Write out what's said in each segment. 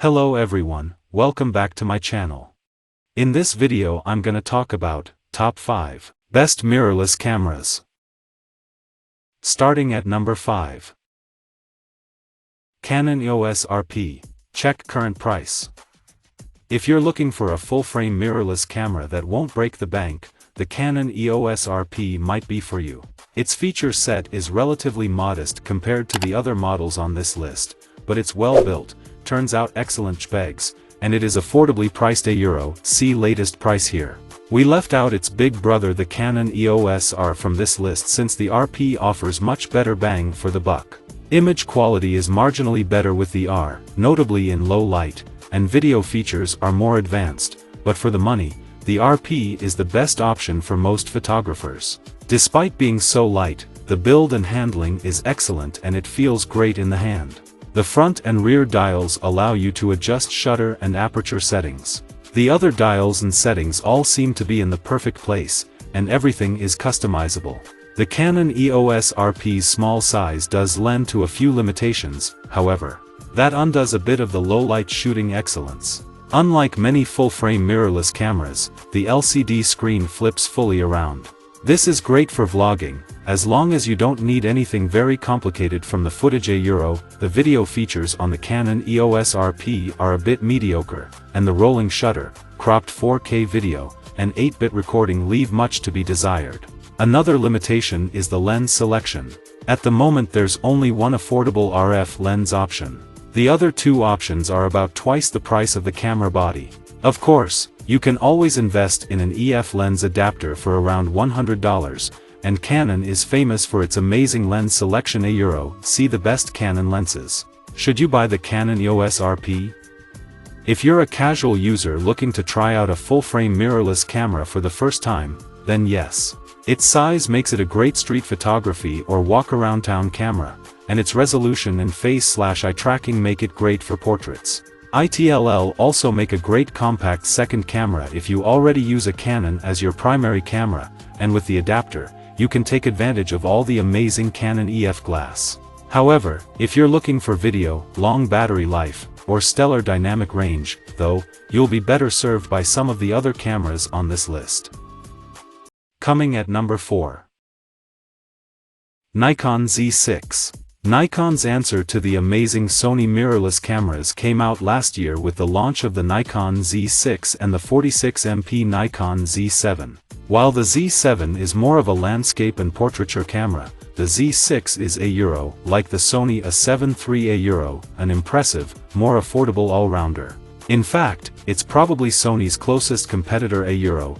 Hello everyone, welcome back to my channel. In this video I'm gonna talk about top 5 best mirrorless cameras. Starting at number 5. Canon EOS RP. Check current price. If you're looking for a full-frame mirrorless camera that won't break the bank, the Canon EOS RP might be for you. Its feature set is relatively modest compared to the other models on this list, but it's well built, turns out excellent specs, and it is affordably priced €1. See latest price here. We left out its big brother the Canon EOS R from this list since the RP offers much better bang for the buck. Image quality is marginally better with the R, notably in low light, and video features are more advanced, but for the money, the RP is the best option for most photographers. Despite being so light, the build and handling is excellent and it feels great in the hand. The front and rear dials allow you to adjust shutter and aperture settings. The other dials and settings all seem to be in the perfect place, and everything is customizable. The Canon EOS RP's small size does lend to a few limitations, however. That undoes a bit of the low-light shooting excellence. Unlike many full-frame mirrorless cameras, the LCD screen flips fully around. This is great for vlogging, as long as you don't need anything very complicated from the footage. The video features on the Canon EOS RP are a bit mediocre, and the rolling shutter, cropped 4K video, and 8-bit recording leave much to be desired. Another limitation is the lens selection. At the moment there's only one affordable RF lens option. The other two options are about twice the price of the camera body. Of course, you can always invest in an EF lens adapter for around $100, and Canon is famous for its amazing lens selection. See the best Canon lenses. Should you buy the Canon EOS RP? If you're a casual user looking to try out a full-frame mirrorless camera for the first time, then yes. Its size makes it a great street photography or walk-around-town camera, and its resolution and face/eye tracking make it great for portraits. ITLL also make a great compact second camera if you already use a Canon as your primary camera, and with the adapter, you can take advantage of all the amazing Canon EF glass. However, if you're looking for video, long battery life, or stellar dynamic range, though, you'll be better served by some of the other cameras on this list. Coming at number 4. Nikon Z6. Nikon's answer to the amazing Sony mirrorless cameras came out last year with the launch of the Nikon Z6 and the 46MP Nikon Z7. While the Z7 is more of a landscape and portraiture camera, the Z6 is like the Sony A7 III, an impressive, more affordable all-rounder. In fact, it's probably Sony's closest competitor.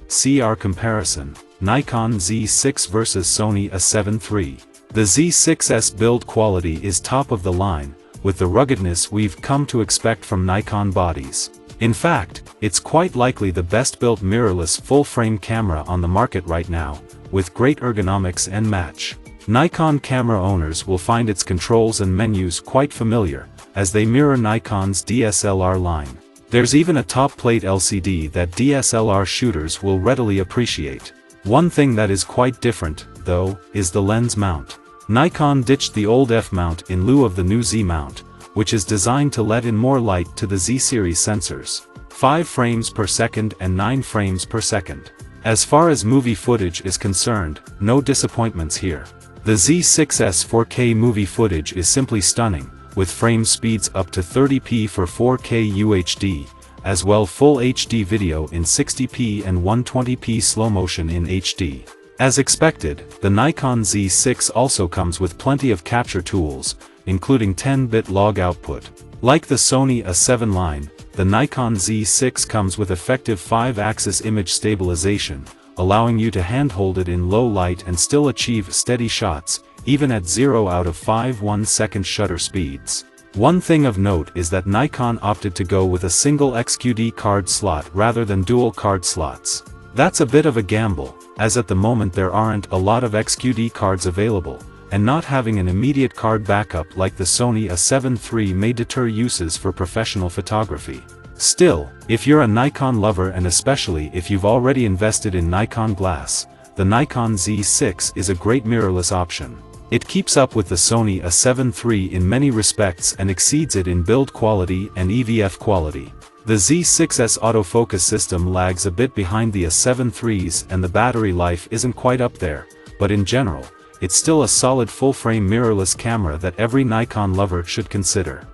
See our comparison, Nikon Z6 vs Sony A7 III. The Z6's build quality is top of the line, with the ruggedness we've come to expect from Nikon bodies. In fact, it's quite likely the best-built mirrorless full-frame camera on the market right now, with great ergonomics and match. Nikon camera owners will find its controls and menus quite familiar, as they mirror Nikon's DSLR line. There's even a top-plate LCD that DSLR shooters will readily appreciate. One thing that is quite different, though, is the lens mount. Nikon ditched the old F mount in lieu of the new Z mount, which is designed to let in more light to the Z series sensors. 5 frames per second and 9 frames per second. As far as movie footage is concerned, no disappointments here. The Z6's 4K movie footage is simply stunning, with frame speeds up to 30p for 4K UHD, as well full HD video in 60p and 120p slow motion in HD. As expected, the Nikon Z6 also comes with plenty of capture tools, including 10-bit log output. Like the Sony A7 line, the Nikon Z6 comes with effective 5-axis image stabilization, allowing you to handhold it in low light and still achieve steady shots, even at 0 out of 5 1-second shutter speeds. One thing of note is that Nikon opted to go with a single XQD card slot rather than dual card slots. That's a bit of a gamble, as at the moment there aren't a lot of XQD cards available, and not having an immediate card backup like the Sony A7 III may deter uses for professional photography. Still, if you're a Nikon lover and especially if you've already invested in Nikon glass, the Nikon Z6 is a great mirrorless option. It keeps up with the Sony A7 III in many respects and exceeds it in build quality and EVF quality. The Z6's autofocus system lags a bit behind the A7 III's and the battery life isn't quite up there, but in general, it's still a solid full-frame mirrorless camera that every Nikon lover should consider.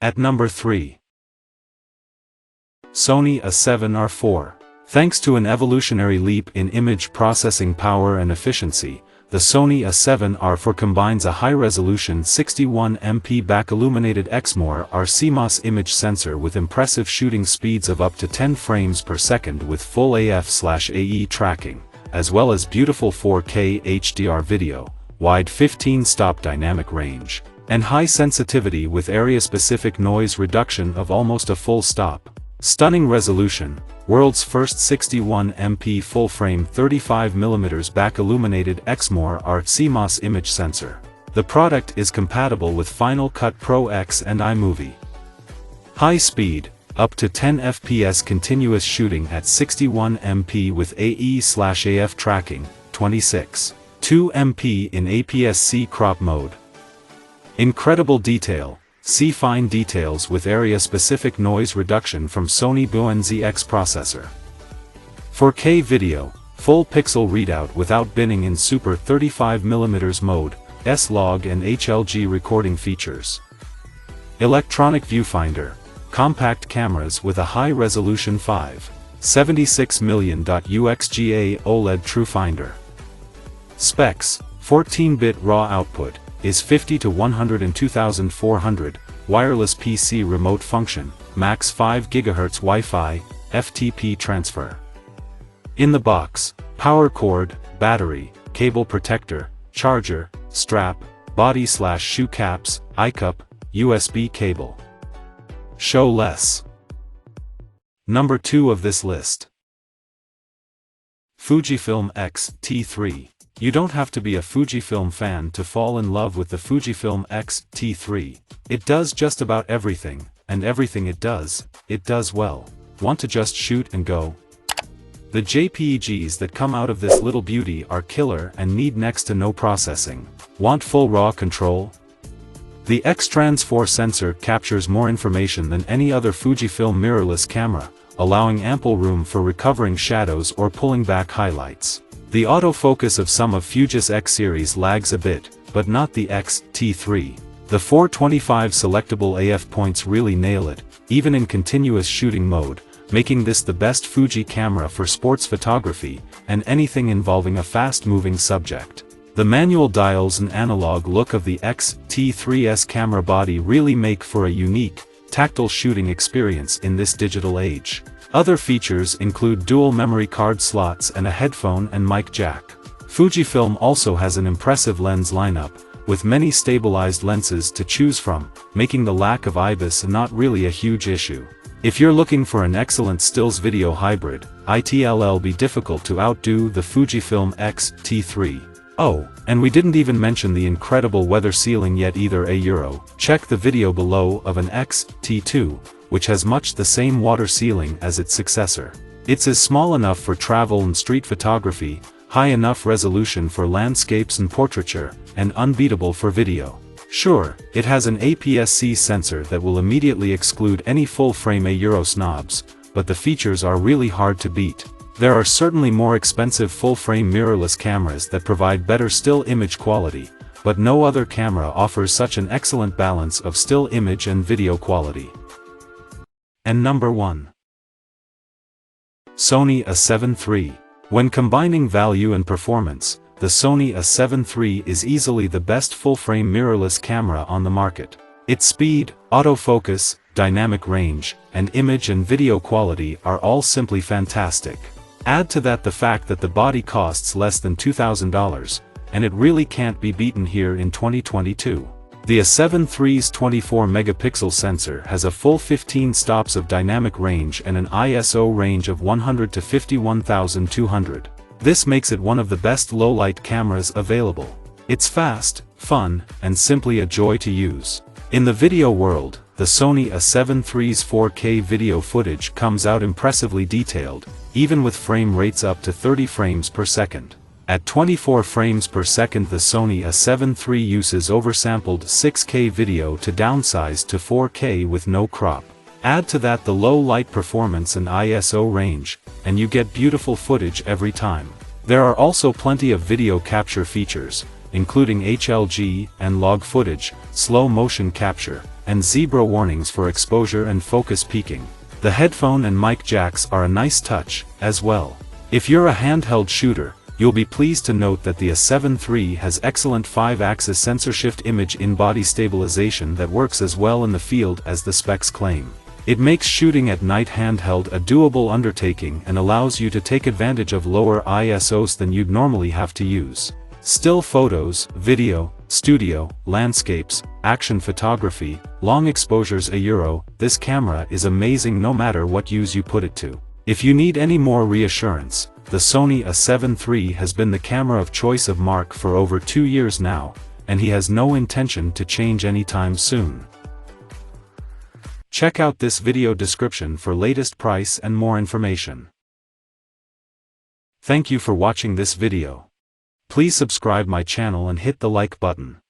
At number 3. Sony A7 IV. Thanks to an evolutionary leap in image processing power and efficiency, the Sony A7 IV combines a high-resolution 61MP back-illuminated XMOR CMOS image sensor with impressive shooting speeds of up to 10 frames per second with full AF/AE tracking, as well as beautiful 4K HDR video, wide 15-stop dynamic range, and high sensitivity with area-specific noise reduction of almost a full stop. Stunning resolution, world's first 61MP full-frame 35mm back-illuminated XMOR CMOS image sensor. The product is compatible with Final Cut Pro X and iMovie. High speed, up to 10 FPS continuous shooting at 61MP with AE/AF tracking, 26.2MP in APS-C crop mode. Incredible detail. See fine details with area-specific noise reduction from Sony Canon Z6 processor. 4K video, full pixel readout without binning in Super 35mm mode, S-Log and HLG recording features. Electronic viewfinder, compact cameras with a high-resolution 5.76mm UXGA OLED TrueFinder. Specs, 14-bit RAW output, is 50 to 102,400, wireless PC remote function, max 5 GHz Wi-Fi, FTP transfer. In the box, power cord, battery, cable protector, charger, strap, body/shoe caps, iCup, USB cable. Show less. Number 2 of this list. Fujifilm X T3. You don't have to be a Fujifilm fan to fall in love with the Fujifilm X T3. It does just about everything, and everything it does well. Want to just shoot and go? The JPEGs that come out of this little beauty are killer and need next to no processing. Want full RAW control? The X-Trans4 sensor captures more information than any other Fujifilm mirrorless camera, allowing ample room for recovering shadows or pulling back highlights. The autofocus of some of Fuji's X series lags a bit, but not the X T3. The 425 selectable AF points really nail it, even in continuous shooting mode, making this the best Fuji camera for sports photography, and anything involving a fast-moving subject. The manual dials and analog look of the X T3's camera body really make for a unique, tactile shooting experience in this digital age. Other features include dual memory card slots and a headphone and mic jack. Fujifilm also has an impressive lens lineup, with many stabilized lenses to choose from, making the lack of IBIS not really a huge issue. If you're looking for an excellent stills video hybrid, it'll be difficult to outdo the Fujifilm X T3. Oh, and we didn't even mention the incredible weather sealing yet either. Check the video below of an X T2, which has much the same water sealing as its successor. It's small enough for travel and street photography, high enough resolution for landscapes and portraiture, and unbeatable for video. Sure, it has an APS-C sensor that will immediately exclude any full-frame snobs, but the features are really hard to beat. There are certainly more expensive full-frame mirrorless cameras that provide better still image quality, but no other camera offers such an excellent balance of still image and video quality. And number 1. Sony A7 III. When combining value and performance, the Sony A7 III is easily the best full-frame mirrorless camera on the market. Its speed, autofocus, dynamic range, and image and video quality are all simply fantastic. Add to that the fact that the body costs less than $2,000, and it really can't be beaten here in 2022. The A7 III's 24-megapixel sensor has a full 15 stops of dynamic range and an ISO range of 100 to 51,200. This makes it one of the best low-light cameras available. It's fast, fun, and simply a joy to use. In the video world, the Sony A7 III's 4K video footage comes out impressively detailed, even with frame rates up to 30 frames per second. At 24 frames per second, the Sony A7 III uses oversampled 6K video to downsize to 4K with no crop. Add to that the low light performance and ISO range, and you get beautiful footage every time. There are also plenty of video capture features, including HLG and log footage, slow motion capture, and zebra warnings for exposure and focus peaking. The headphone and mic jacks are a nice touch, as well. If you're a handheld shooter, you'll be pleased to note that the A7 III has excellent 5-axis sensor shift image in-body stabilization that works as well in the field as the specs claim. It makes shooting at night handheld a doable undertaking and allows you to take advantage of lower ISOs than you'd normally have to use. Still photos, video, studio, landscapes, action photography, long exposures. This camera is amazing no matter what use you put it to. If you need any more reassurance, the Sony A7 III has been the camera of choice of Mark for over 2 years now, and he has no intention to change anytime soon. Check out this video description for latest price and more information. Thank you for watching this video. Please subscribe my channel and hit the like button.